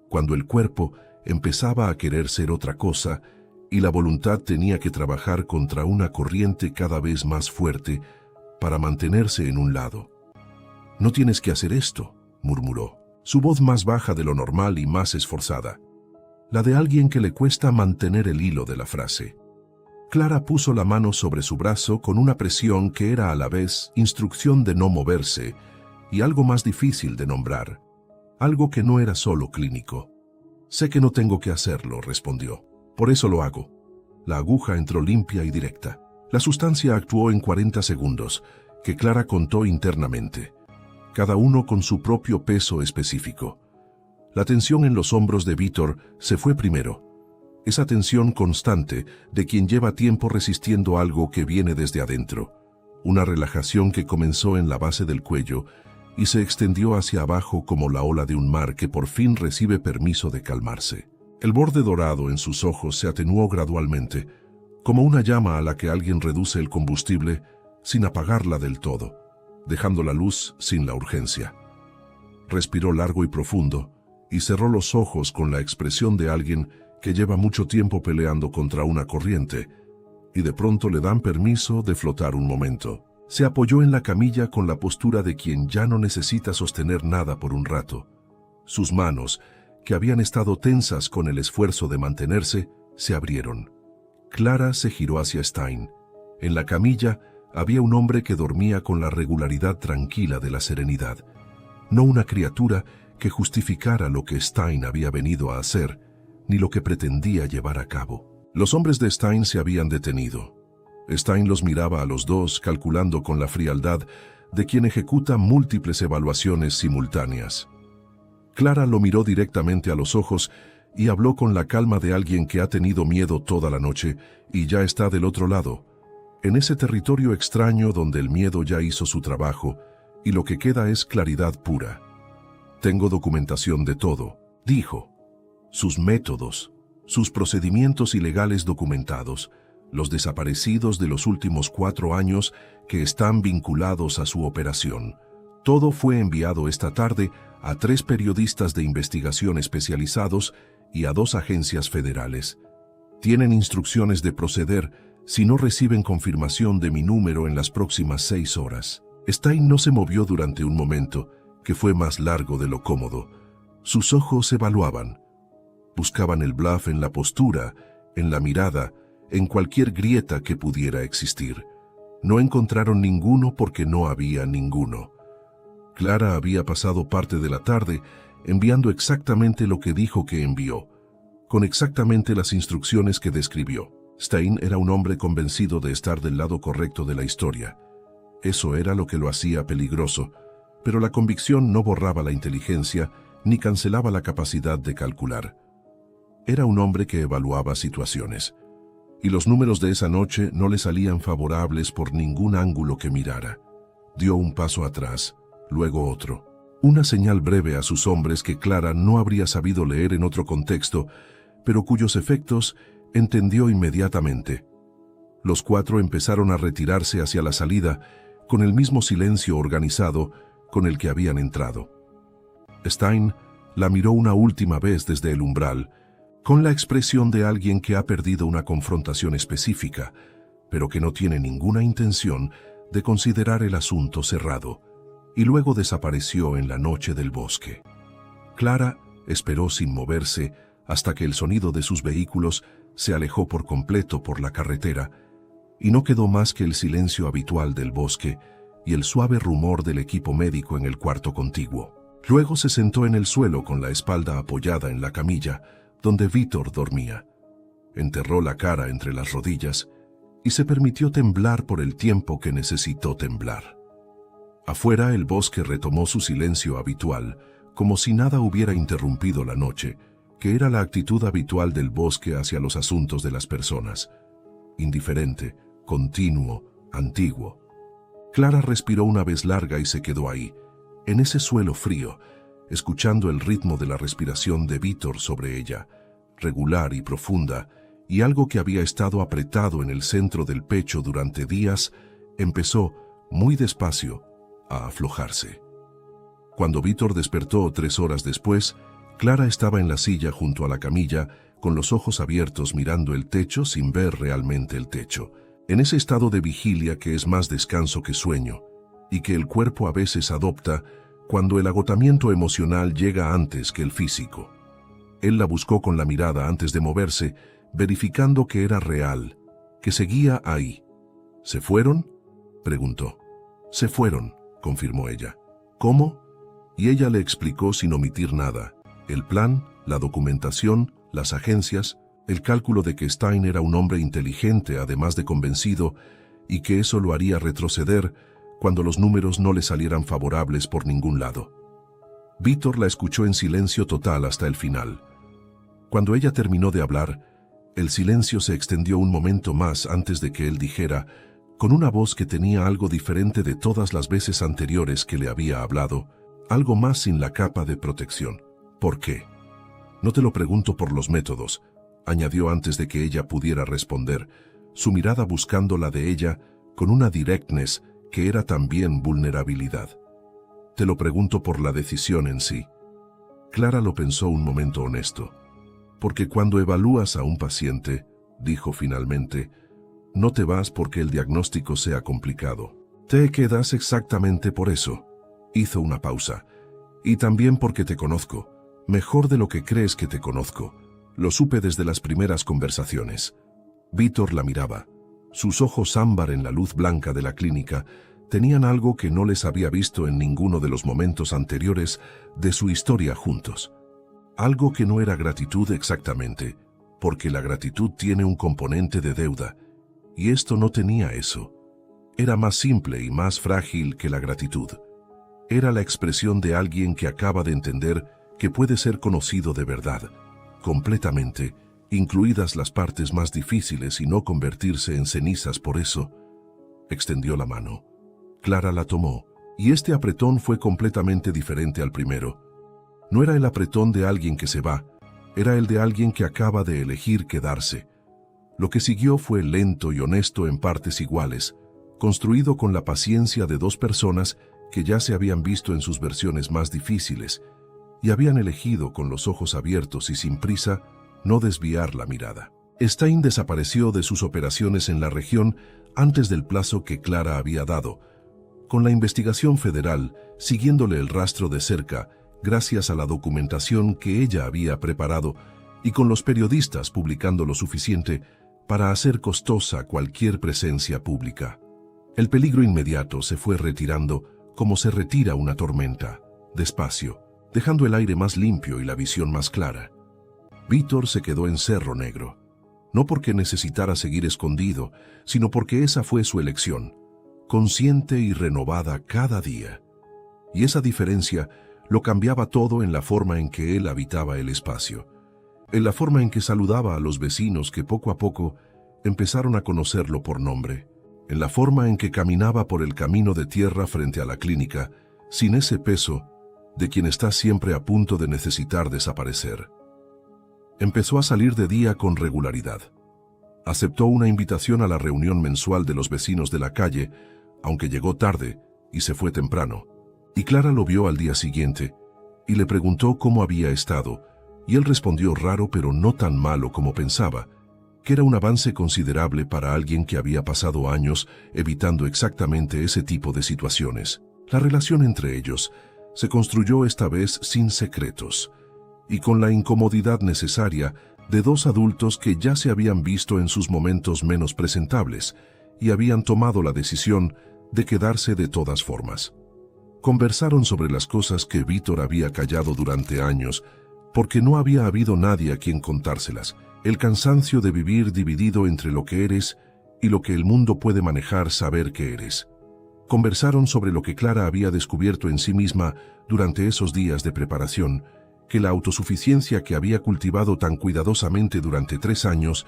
cuando el cuerpo empezaba a querer ser otra cosa y la voluntad tenía que trabajar contra una corriente cada vez más fuerte para mantenerse en un lado. «No tienes que hacer esto», murmuró, su voz más baja de lo normal y más esforzada, la de alguien que le cuesta mantener el hilo de la frase. Clara puso la mano sobre su brazo con una presión que era a la vez instrucción de no moverse y algo más difícil de nombrar, algo que no era solo clínico. «Sé que no tengo que hacerlo», respondió. «Por eso lo hago». La aguja entró limpia y directa. La sustancia actuó en 40 segundos, que Clara contó internamente, cada uno con su propio peso específico. La tensión en los hombros de Vítor se fue primero. Esa tensión constante de quien lleva tiempo resistiendo algo que viene desde adentro. Una relajación que comenzó en la base del cuello y se extendió hacia abajo como la ola de un mar que por fin recibe permiso de calmarse. El borde dorado en sus ojos se atenuó gradualmente, como una llama a la que alguien reduce el combustible sin apagarla del todo, dejando la luz sin la urgencia. Respiró largo y profundo y cerró los ojos con la expresión de alguien que lleva mucho tiempo peleando contra una corriente y de pronto le dan permiso de flotar un momento. Se apoyó en la camilla con la postura de quien ya no necesita sostener nada por un rato. Sus manos, que habían estado tensas con el esfuerzo de mantenerse, se abrieron. Clara se giró hacia Stein. En la camilla había un hombre que dormía con la regularidad tranquila de la serenidad. No una criatura que justificara lo que Stein había venido a hacer, ni lo que pretendía llevar a cabo. Los hombres de Stein se habían detenido. Stein los miraba a los dos, calculando con la frialdad de quien ejecuta múltiples evaluaciones simultáneas. Clara lo miró directamente a los ojos y habló con la calma de alguien que ha tenido miedo toda la noche y ya está del otro lado, en ese territorio extraño donde el miedo ya hizo su trabajo y lo que queda es claridad pura. «Tengo documentación de todo», dijo. «Sus métodos, sus procedimientos ilegales documentados, los desaparecidos de los últimos 4 años que están vinculados a su operación. Todo fue enviado esta tarde a 3 periodistas de investigación especializados y a 2 agencias federales. Tienen instrucciones de proceder si no reciben confirmación de mi número en las próximas 6 horas». Stein no se movió durante un momento, que fue más largo de lo cómodo. Sus ojos evaluaban. Buscaban el bluff en la postura, en la mirada, en cualquier grieta que pudiera existir. No encontraron ninguno porque no había ninguno. Clara había pasado parte de la tarde enviando exactamente lo que dijo que envió, con exactamente las instrucciones que describió. Stein era un hombre convencido de estar del lado correcto de la historia. Eso era lo que lo hacía peligroso, pero la convicción no borraba la inteligencia ni cancelaba la capacidad de calcular. Era un hombre que evaluaba situaciones, y los números de esa noche no le salían favorables por ningún ángulo que mirara. Dio un paso atrás, luego otro. Una señal breve a sus hombres que Clara no habría sabido leer en otro contexto, pero cuyos efectos entendió inmediatamente. Los cuatro empezaron a retirarse hacia la salida con el mismo silencio organizado con el que habían entrado. Stein la miró una última vez desde el umbral, con la expresión de alguien que ha perdido una confrontación específica, pero que no tiene ninguna intención de considerar el asunto cerrado, y luego desapareció en la noche del bosque. Clara esperó sin moverse hasta que el sonido de sus vehículos se alejó por completo por la carretera, y no quedó más que el silencio habitual del bosque y el suave rumor del equipo médico en el cuarto contiguo. Luego se sentó en el suelo con la espalda apoyada en la camilla, donde Vítor dormía. Enterró la cara entre las rodillas y se permitió temblar por el tiempo que necesitó temblar. Afuera el bosque retomó su silencio habitual, como si nada hubiera interrumpido la noche, que era la actitud habitual del bosque hacia los asuntos de las personas. Indiferente, continuo, antiguo. Clara respiró una vez larga y se quedó ahí, en ese suelo frío, escuchando el ritmo de la respiración de Vítor sobre ella, regular y profunda, y algo que había estado apretado en el centro del pecho durante días, empezó, muy despacio, a aflojarse. Cuando Vítor despertó 3 horas después, Clara estaba en la silla junto a la camilla, con los ojos abiertos mirando el techo sin ver realmente el techo, en ese estado de vigilia que es más descanso que sueño, y que el cuerpo a veces adopta cuando el agotamiento emocional llega antes que el físico. Él la buscó con la mirada antes de moverse, verificando que era real, que seguía ahí. ¿Se fueron?, preguntó. Se fueron, confirmó ella. ¿Cómo? Y ella le explicó sin omitir nada. El plan, la documentación, las agencias, el cálculo de que Stein era un hombre inteligente además de convencido, y que eso lo haría retroceder cuando los números no le salieran favorables por ningún lado. Vítor la escuchó en silencio total hasta el final. Cuando ella terminó de hablar, el silencio se extendió un momento más antes de que él dijera, con una voz que tenía algo diferente de todas las veces anteriores que le había hablado, algo más sin la capa de protección. ¿Por qué? No te lo pregunto por los métodos, añadió antes de que ella pudiera responder, su mirada buscando la de ella con una directness que era también vulnerabilidad. Te lo pregunto por la decisión en sí. Clara lo pensó un momento honesto. Porque cuando evalúas a un paciente, dijo finalmente, no te vas porque el diagnóstico sea complicado. Te quedas exactamente por eso. Hizo una pausa. Y también porque te conozco, mejor de lo que crees que te conozco. Lo supe desde las primeras conversaciones. Vítor la miraba. Sus ojos ámbar en la luz blanca de la clínica tenían algo que no les había visto en ninguno de los momentos anteriores de su historia juntos. Algo que no era gratitud exactamente, porque la gratitud tiene un componente de deuda, y esto no tenía eso. Era más simple y más frágil que la gratitud. Era la expresión de alguien que acaba de entender que puede ser conocido de verdad, completamente, incluidas las partes más difíciles y no convertirse en cenizas por eso. Extendió la mano. Clara la tomó, y este apretón fue completamente diferente al primero. No era el apretón de alguien que se va, era el de alguien que acaba de elegir quedarse. Lo que siguió fue lento y honesto en partes iguales, construido con la paciencia de 2 personas que ya se habían visto en sus versiones más difíciles, y habían elegido con los ojos abiertos y sin prisa no desviar la mirada. Stein desapareció de sus operaciones en la región antes del plazo que Clara había dado, con la investigación federal siguiéndole el rastro de cerca gracias a la documentación que ella había preparado y con los periodistas publicando lo suficiente para hacer costosa cualquier presencia pública. El peligro inmediato se fue retirando como se retira una tormenta, despacio, dejando el aire más limpio y la visión más clara. Vítor se quedó en Cerro Negro, no porque necesitara seguir escondido, sino porque esa fue su elección, consciente y renovada cada día. Y esa diferencia lo cambiaba todo en la forma en que él habitaba el espacio, en la forma en que saludaba a los vecinos que poco a poco empezaron a conocerlo por nombre, en la forma en que caminaba por el camino de tierra frente a la clínica, sin ese peso de quien está siempre a punto de necesitar desaparecer. Empezó a salir de día con regularidad. Aceptó una invitación a la reunión mensual de los vecinos de la calle, aunque llegó tarde y se fue temprano. Y Clara lo vio al día siguiente y le preguntó cómo había estado, y él respondió raro pero no tan malo como pensaba, que era un avance considerable para alguien que había pasado años evitando exactamente ese tipo de situaciones. La relación entre ellos se construyó esta vez sin secretos y con la incomodidad necesaria de dos adultos que ya se habían visto en sus momentos menos presentables y habían tomado la decisión de quedarse de todas formas. Conversaron sobre las cosas que Víctor había callado durante años, porque no había habido nadie a quien contárselas. El cansancio de vivir dividido entre lo que eres y lo que el mundo puede manejar saber que eres. Conversaron sobre lo que Clara había descubierto en sí misma durante esos días de preparación, que la autosuficiencia que había cultivado tan cuidadosamente durante 3 años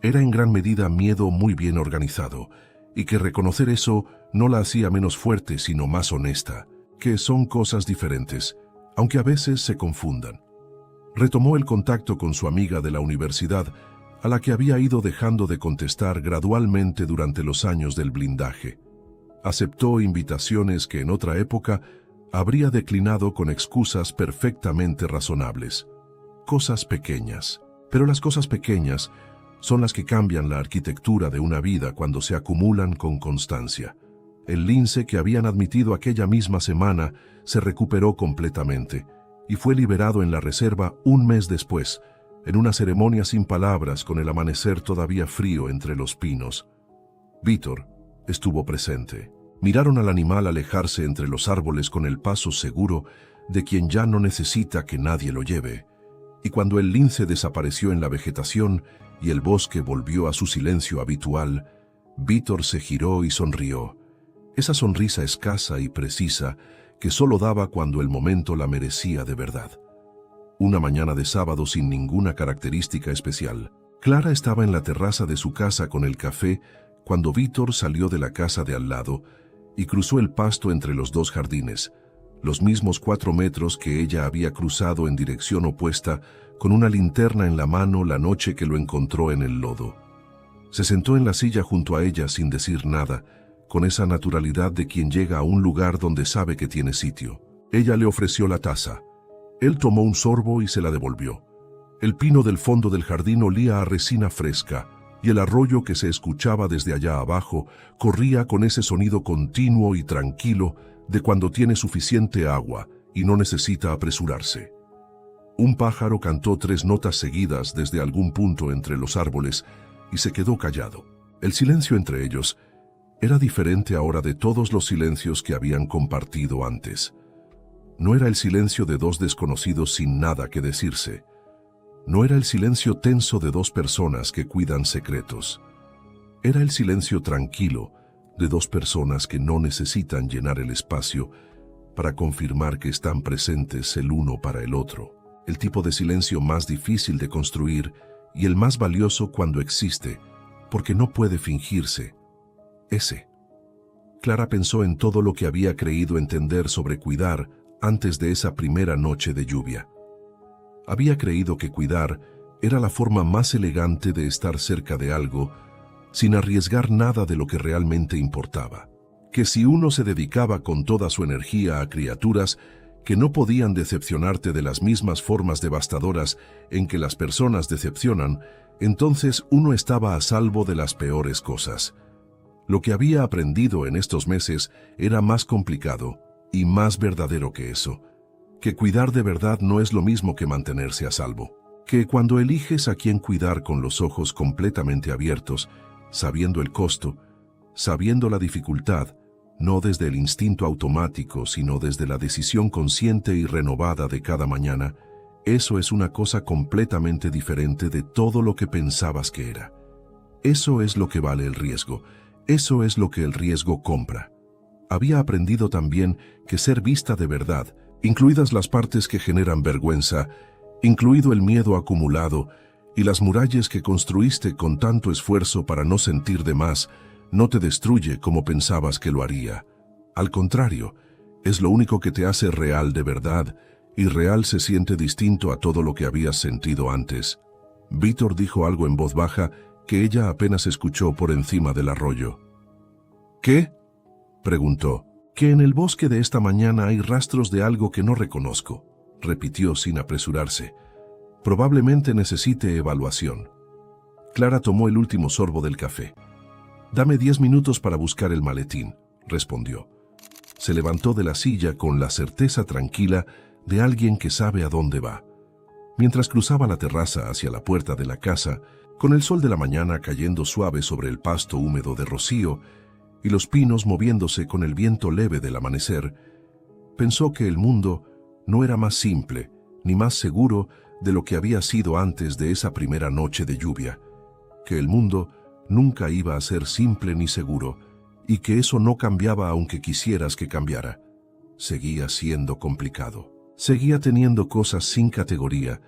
era en gran medida miedo muy bien organizado, y que reconocer eso no la hacía menos fuerte sino más honesta, que son cosas diferentes, aunque a veces se confundan. Retomó el contacto con su amiga de la universidad, a la que había ido dejando de contestar gradualmente durante los años del blindaje. Aceptó invitaciones que en otra época habría declinado con excusas perfectamente razonables. Cosas pequeñas, pero las cosas pequeñas son las que cambian la arquitectura de una vida cuando se acumulan con constancia. El lince que habían admitido aquella misma semana se recuperó completamente y fue liberado en la reserva un mes después, en una ceremonia sin palabras con el amanecer todavía frío entre los pinos. Víctor estuvo presente. Miraron al animal alejarse entre los árboles con el paso seguro de quien ya no necesita que nadie lo lleve. Y cuando el lince desapareció en la vegetación y el bosque volvió a su silencio habitual, Víctor se giró y sonrió. Esa sonrisa escasa y precisa que solo daba cuando el momento la merecía de verdad. Una mañana de sábado sin ninguna característica especial. Clara estaba en la terraza de su casa con el café cuando Víctor salió de la casa de al lado y cruzó el pasto entre los dos jardines, los mismos 4 metros que ella había cruzado en dirección opuesta con una linterna en la mano la noche que lo encontró en el lodo. Se sentó en la silla junto a ella sin decir nada, con esa naturalidad de quien llega a un lugar donde sabe que tiene sitio. Ella le ofreció la taza. Él tomó un sorbo y se la devolvió. El pino del fondo del jardín olía a resina fresca, y el arroyo que se escuchaba desde allá abajo corría con ese sonido continuo y tranquilo de cuando tiene suficiente agua y no necesita apresurarse. Un pájaro cantó 3 notas seguidas desde algún punto entre los árboles y se quedó callado. El silencio entre ellos era diferente ahora de todos los silencios que habían compartido antes. No era el silencio de 2 desconocidos sin nada que decirse. No era el silencio tenso de 2 personas que cuidan secretos. Era el silencio tranquilo de 2 personas que no necesitan llenar el espacio para confirmar que están presentes el uno para el otro. El tipo de silencio más difícil de construir y el más valioso cuando existe, porque no puede fingirse. Ese. Clara pensó en todo lo que había creído entender sobre cuidar antes de esa primera noche de lluvia. Había creído que cuidar era la forma más elegante de estar cerca de algo sin arriesgar nada de lo que realmente importaba. Que si uno se dedicaba con toda su energía a criaturas que no podían decepcionarte de las mismas formas devastadoras en que las personas decepcionan, entonces uno estaba a salvo de las peores cosas. Lo que había aprendido en estos meses era más complicado y más verdadero que eso. Que cuidar de verdad no es lo mismo que mantenerse a salvo. Que cuando eliges a quién cuidar con los ojos completamente abiertos, sabiendo el costo, sabiendo la dificultad, no desde el instinto automático, sino desde la decisión consciente y renovada de cada mañana, eso es una cosa completamente diferente de todo lo que pensabas que era. Eso es lo que vale el riesgo. Eso es lo que el riesgo compra. Había aprendido también que ser vista de verdad, incluidas las partes que generan vergüenza, incluido el miedo acumulado y las murallas que construiste con tanto esfuerzo para no sentir de más, no te destruye como pensabas que lo haría. Al contrario, es lo único que te hace real de verdad, y real se siente distinto a todo lo que habías sentido antes. Víctor dijo algo en voz baja que ella apenas escuchó por encima del arroyo. ¿Qué?, preguntó. Que en el bosque de esta mañana hay rastros de algo que no reconozco, repitió sin apresurarse. Probablemente necesite evaluación. Clara tomó el último sorbo del café. Dame 10 minutos para buscar el maletín, respondió. Se levantó de la silla con la certeza tranquila de alguien que sabe a dónde va. Mientras cruzaba la terraza hacia la puerta de la casa, con el sol de la mañana cayendo suave sobre el pasto húmedo de rocío y los pinos moviéndose con el viento leve del amanecer, pensó que el mundo no era más simple ni más seguro de lo que había sido antes de esa primera noche de lluvia, que el mundo nunca iba a ser simple ni seguro, y que eso no cambiaba aunque quisieras que cambiara. Seguía siendo complicado. Seguía teniendo cosas sin categoría,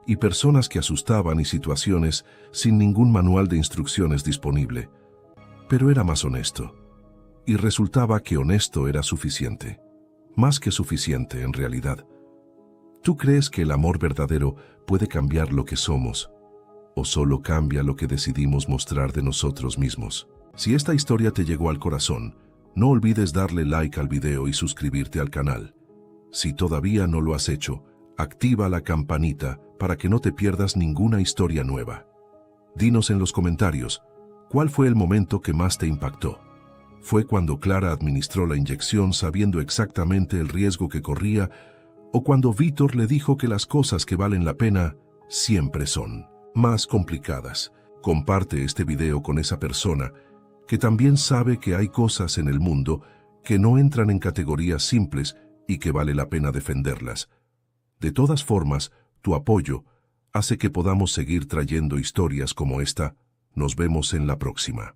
y personas que asustaban y situaciones sin ningún manual de instrucciones disponible. Pero era más honesto. Y resultaba que honesto era suficiente. Más que suficiente, en realidad. ¿Tú crees que el amor verdadero puede cambiar lo que somos? ¿O solo cambia lo que decidimos mostrar de nosotros mismos? Si esta historia te llegó al corazón, no olvides darle like al video y suscribirte al canal. Si todavía no lo has hecho, activa la campanita para que no te pierdas ninguna historia nueva. Dinos en los comentarios, ¿cuál fue el momento que más te impactó? ¿Fue cuando Clara administró la inyección sabiendo exactamente el riesgo que corría, o cuando Víctor le dijo que las cosas que valen la pena siempre son más complicadas? Comparte este video con esa persona que también sabe que hay cosas en el mundo que no entran en categorías simples y que vale la pena defenderlas. De todas formas, tu apoyo hace que podamos seguir trayendo historias como esta. Nos vemos en la próxima.